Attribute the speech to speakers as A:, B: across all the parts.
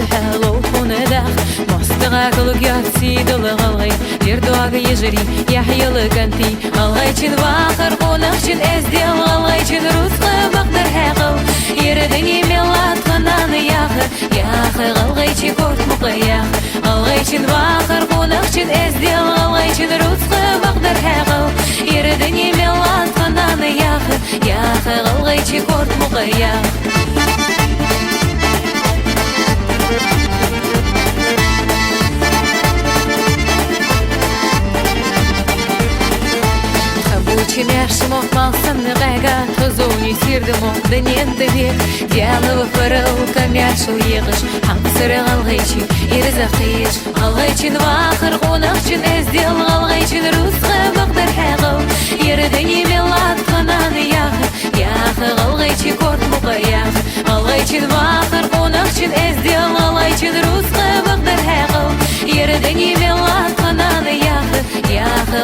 A: hello خونده مستقى كل جاتي دلغلي يردواق يجري يحيل كنتي الله يجن وآخر قونخشن ازدي الله يجن رزق بقدر حقل يردني ملات خنان ياخ الله يجي كورت مقيا الله يجن وآخر قونخشن ازدي الله يجن رزق بقدر حقل يردني ملات خنان ياخ الله يجي كورت مقيا Чемяшимо малсан гайга Тозуни сирдимо дынен дыбек Диаловы фырыл камяшыл егыш Хамсыры алғайчи ирзақиш Алғайчин вахыр қонақчин әздел Алғайчин русқа бақдар хәғыл Ердіні мелат қананы яғы алғайчи корт мұқаяқ Алғайчин вахыр қонақчин әздел Алғайчин русқа бақдар хәғыл Ердіні мелат қананы яғы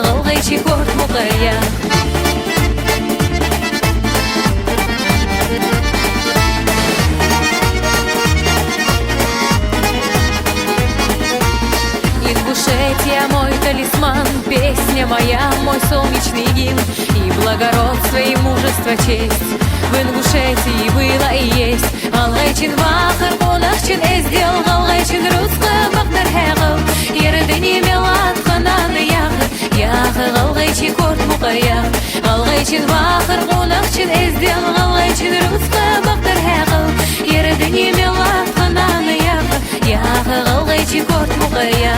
A: алғайчи корт мұқаяқ Ингушетия мой талисман, песня моя, мой солнечный гимн и благородство и мужество честь. В Ингушетии было и есть. Алгайчин вахар конахчин эздел, алгайчин русска бахдар хэгл. Ердени мелат хананы яхы алгайчи корт мукая. Алгайчин вахар конахчин эздел, алгайчин русска бахдар хэгл. Ердени мелат хананы яхы алгайчи корт мукая.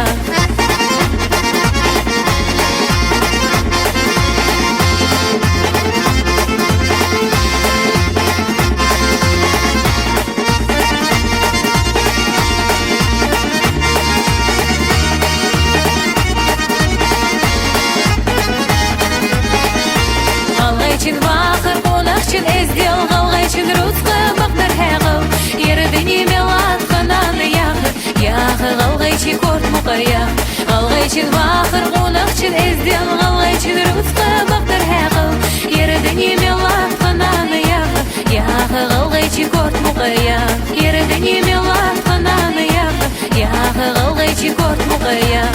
A: Алгайчин вахар конахчин эздел, алгайчин русска бахдар хэгл. Ердени мелат хананы яхы алгайчи корт мукая. Алгайчин вахар конахчин эздел, алгайчин русска бахдар хэгл. Ердени мелат хананы яхы алгайчи корт мукая. Ердени мелат хананы яхы алгайчи корт мукая.